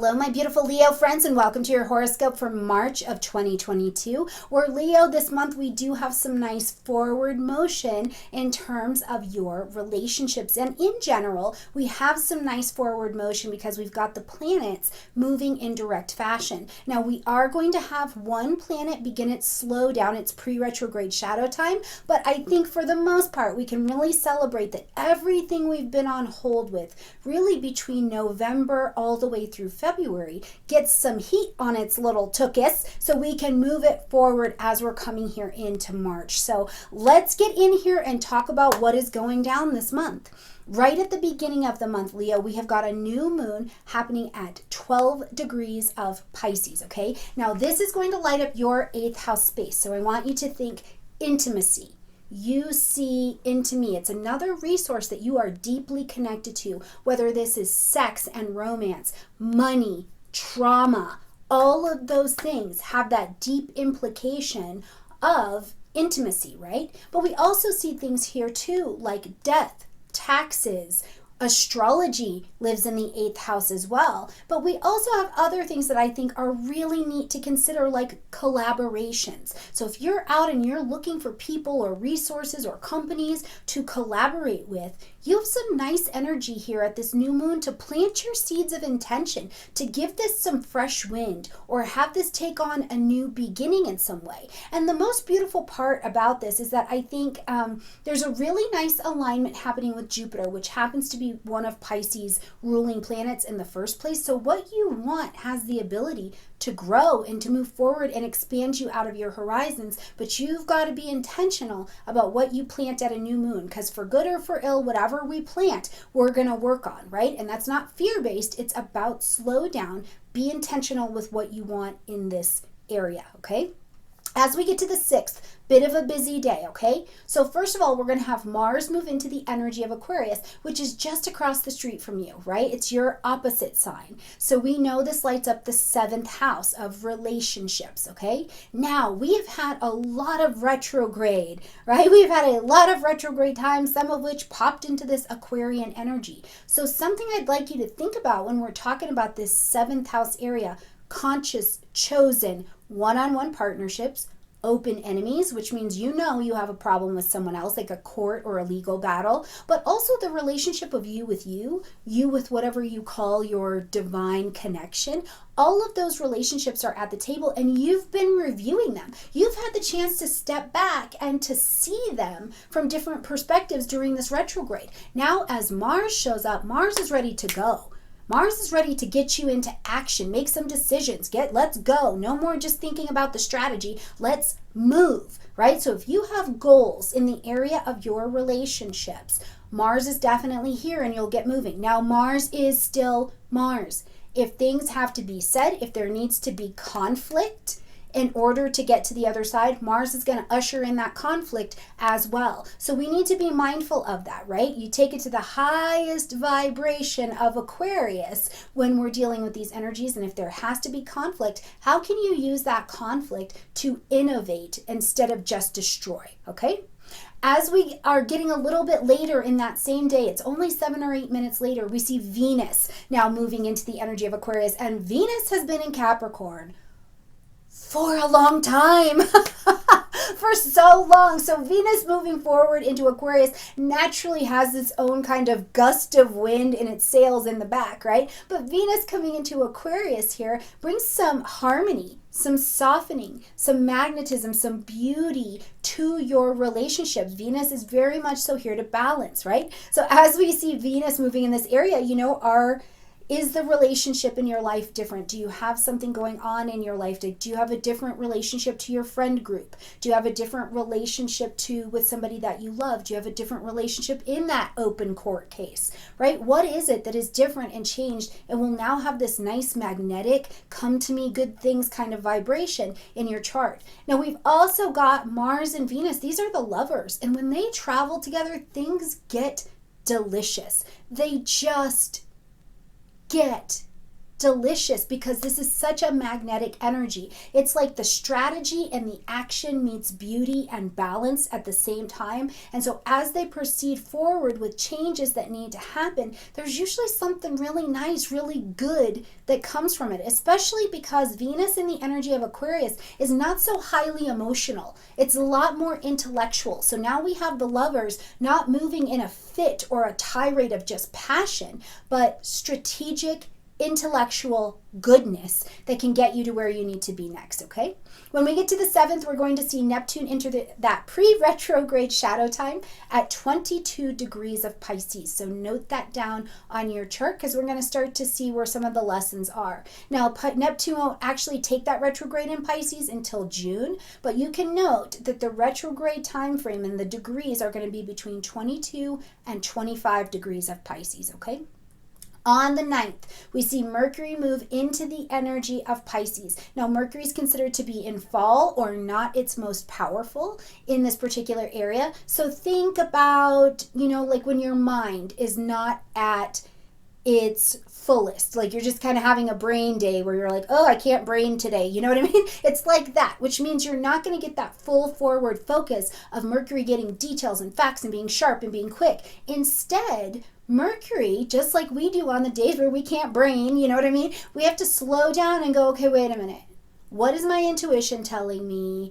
Hello, my beautiful Leo friends, and welcome to your horoscope for March of 2022. We're Leo this month. We do have some nice forward motion in terms of your relationships. And in general, we have some nice forward motion because we've got the planets moving in direct fashion. Now, we are going to have one planet begin its slow down, its pre-retrograde shadow time. But I think for the most part, we can really celebrate that everything we've been on hold with, really between November all the way through February, gets some heat on its little tuchus so we can move it forward as we're coming here into March. So let's get in here and talk about what is going down this month. Right at the beginning of the month, Leo, we have got a new moon happening at 12 degrees of Pisces, okay? Now this is going to light up your 8th house space. So I want you to think intimacy. You see into me. It's another resource that you are deeply connected to, whether this is sex and romance, money, trauma, all of those things have that deep implication of intimacy, right? But we also see things here too, like death, taxes. Astrology lives in the 8th house as well. But we also have other things that I think are really neat to consider, like collaborations. So if you're out and you're looking for people or resources or companies to collaborate with, you have some nice energy here at this new moon to plant your seeds of intention, to give this some fresh wind or have this take on a new beginning in some way. And the most beautiful part about this is that I think there's a really nice alignment happening with Jupiter, which happens to be one of Pisces' ruling planets in the first place. So what you want has the ability to grow and to move forward and expand you out of your horizons, but you've got to be intentional about what you plant at a new moon, because for good or for ill, whatever we plant, we're going to work on, right? And that's not fear-based. It's about slow down, be intentional with what you want in this area, okay? As we get to the 6th, bit of a busy day, okay? So first of all, we're going to have Mars move into the energy of Aquarius, which is just across the street from you, right? It's your opposite sign. So we know this lights up the 7th house of relationships, okay? Now, we have had a lot of retrograde, right? We've had a lot of retrograde time, some of which popped into this Aquarian energy. So something I'd like you to think about when we're talking about this 7th house area, conscious, chosen, one-on-one partnerships, open enemies, which means you know you have a problem with someone else, like a court or a legal battle, but also the relationship of you with whatever you call your divine connection. All of those relationships are at the table and you've been reviewing them. You've had the chance to step back and to see them from different perspectives during this retrograde. Now, as Mars shows up, Mars is ready to go. Mars is ready to get you into action, make some decisions, let's go. No more just thinking about the strategy. Let's move, right? So if you have goals in the area of your relationships, Mars is definitely here and you'll get moving. Now, Mars is still Mars. If things have to be said, if there needs to be conflict, in order to get to the other side, Mars is going to usher in that conflict as well. So we need to be mindful of that, right? You take it to the highest vibration of Aquarius when we're dealing with these energies. And if there has to be conflict, how can you use that conflict to innovate instead of just destroy, okay? As we are getting a little bit later in that same day, it's only 7 or 8 minutes later, we see Venus now moving into the energy of Aquarius. And Venus has been in Capricorn for a long time, for so long. So Venus moving forward into Aquarius naturally has its own kind of gust of wind in its sails in the back, right? But Venus coming into Aquarius here brings some harmony, some softening, some magnetism, some beauty to your relationships. Venus is very much so here to balance, right? So as we see Venus moving in this area, you know, is the relationship in your life different? Do you have something going on in your life? Do you have a different relationship to your friend group? Do you have a different relationship with somebody that you love? Do you have a different relationship in that open court case, right? What is it that is different and changed and will now have this nice magnetic, come to me good things kind of vibration in your chart? Now we've also got Mars and Venus. These are the lovers. And when they travel together, things get delicious. They just get delicious because this is such a magnetic energy. It's like the strategy and the action meets beauty and balance at the same time. And so as they proceed forward with changes that need to happen, there's usually something really nice, really good that comes from it, especially because Venus in the energy of Aquarius is not so highly emotional. It's a lot more intellectual. So now we have the lovers not moving in a fit or a tirade of just passion, but strategic, intellectual goodness that can get you to where you need to be next, okay? When we get to the 7th, we're going to see Neptune enter that pre-retrograde shadow time at 22 degrees of Pisces. So note that down on your chart because we're going to start to see where some of the lessons are. Now, Neptune won't actually take that retrograde in Pisces until June, but you can note that the retrograde time frame and the degrees are going to be between 22 and 25 degrees of Pisces, okay? On the 9th, we see Mercury move into the energy of Pisces. Now, Mercury is considered to be in fall or not its most powerful in this particular area. So think about, like when your mind is not at its fullest, like you're just kind of having a brain day where you're like, oh, I can't brain today. You know what I mean? It's like that, which means you're not going to get that full forward focus of Mercury getting details and facts and being sharp and being quick. Instead, Mercury, just like we do on the days where we can't brain, you know what I mean? We have to slow down and go, okay, wait a minute. What is my intuition telling me?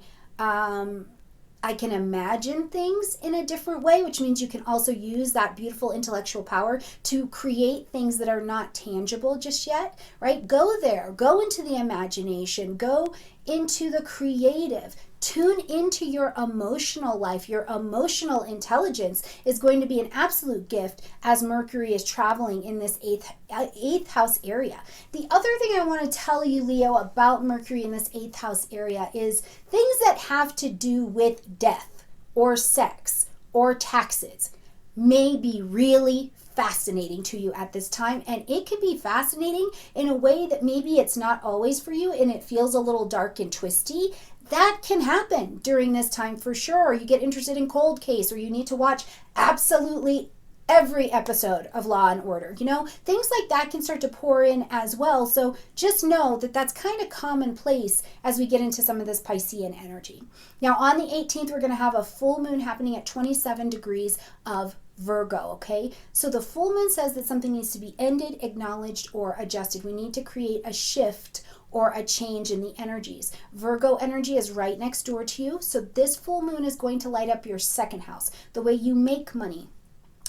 I can imagine things in a different way, which means you can also use that beautiful intellectual power to create things that are not tangible just yet, right? Go there, go into the imagination, go into the creative. Tune into your emotional life. Your emotional intelligence is going to be an absolute gift as Mercury is traveling in this eighth house area. The other thing I want to tell you, Leo, about Mercury in this 8th house area is things that have to do with death or sex or taxes may be really fascinating to you at this time, and it can be fascinating in a way that maybe it's not always for you and it feels a little dark and twisty. That can happen during this time for sure. Or you get interested in cold case, or you need to watch absolutely every episode of Law and Order. Things like that can start to pour in as well. So just know that that's kind of commonplace as we get into some of this Piscean energy. Now on the 18th, we're going to have a full moon happening at 27 degrees of Virgo, okay? So the full moon says that something needs to be ended, acknowledged, or adjusted. We need to create a shift or a change in the energies. Virgo energy is right next door to you. So this full moon is going to light up your 2nd house, the way you make money,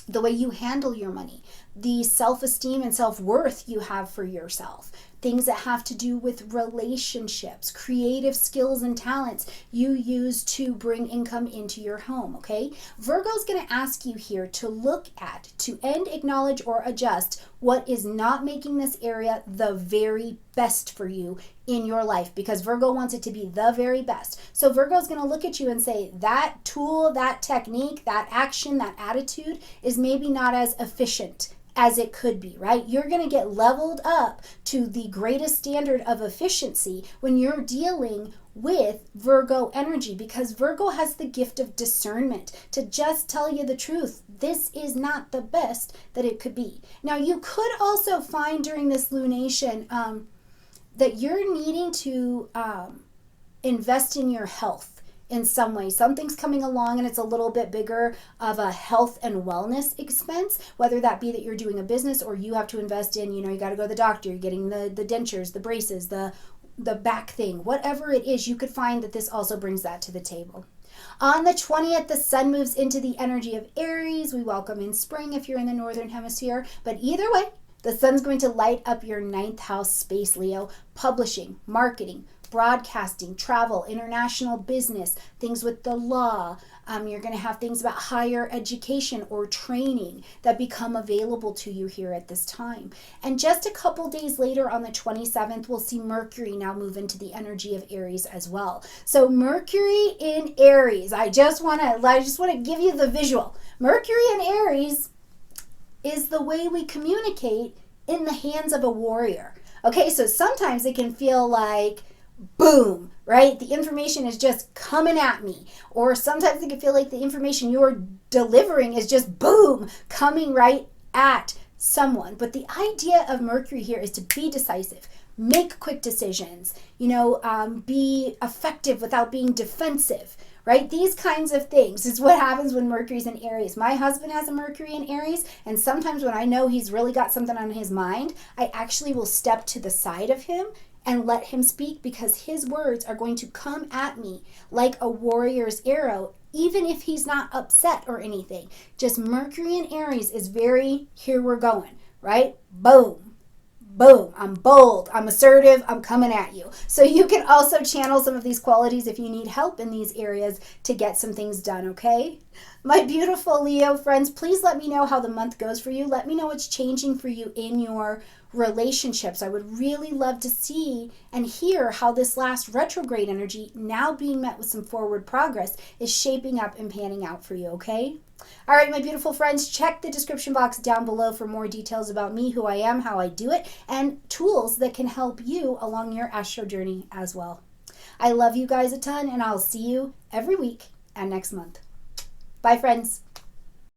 the way you handle your money, the self-esteem and self-worth you have for yourself, things that have to do with relationships, creative skills and talents you use to bring income into your home, okay? Virgo is going to ask you here to look at, to end, acknowledge, or adjust what is not making this area the very best for you in your life, because Virgo wants it to be the very best. So Virgo is going to look at you and say, that tool, that technique, that action, that attitude is maybe not as efficient as it could be, right? You're going to get leveled up to the greatest standard of efficiency when you're dealing with Virgo energy, because Virgo has the gift of discernment to just tell you the truth. This is not the best that it could be. Now, you could also find during this lunation that you're needing to invest in your health in some way. Something's coming along and it's a little bit bigger of a health and wellness expense, whether that be that you're doing a business or you have to invest in, you got to go to the doctor, you're getting the dentures, the braces, the back thing, whatever it is. You could find that this also brings that to the table. On the 20th, the sun moves into the energy of Aries. We welcome in spring if you're in the northern hemisphere, but either way, the sun's going to light up your 9th house space, Leo. Publishing, marketing, broadcasting, travel, international business, things with the law. You're going to have things about higher education or training that become available to you here at this time. And just a couple days later on the 27th, we'll see Mercury now move into the energy of Aries as well. So Mercury in Aries, I just want to give you the visual. Mercury in Aries is the way we communicate in the hands of a warrior. Okay, so sometimes it can feel like boom, right? The information is just coming at me. Or sometimes it can feel like the information you're delivering is just boom, coming right at someone. But the idea of Mercury here is to be decisive, make quick decisions, be effective without being defensive, right? These kinds of things is what happens when Mercury's in Aries. My husband has a Mercury in Aries, and sometimes when I know he's really got something on his mind, I actually will step to the side of him and let him speak, because his words are going to come at me like a warrior's arrow, even if he's not upset or anything. Just Mercury in Aries is very, here we're going, right? Boom. Boom, I'm bold, I'm assertive, I'm coming at you. So you can also channel some of these qualities if you need help in these areas to get some things done, okay? My beautiful Leo friends, please let me know how the month goes for you. Let me know what's changing for you in your relationships. I would really love to see and hear how this last retrograde energy, now being met with some forward progress, is shaping up and panning out for you, okay? All right, my beautiful friends, check the description box down below for more details about me, who I am, how I do it, and tools that can help you along your astro journey as well. I love you guys a ton, and I'll see you every week and next month. Bye, friends.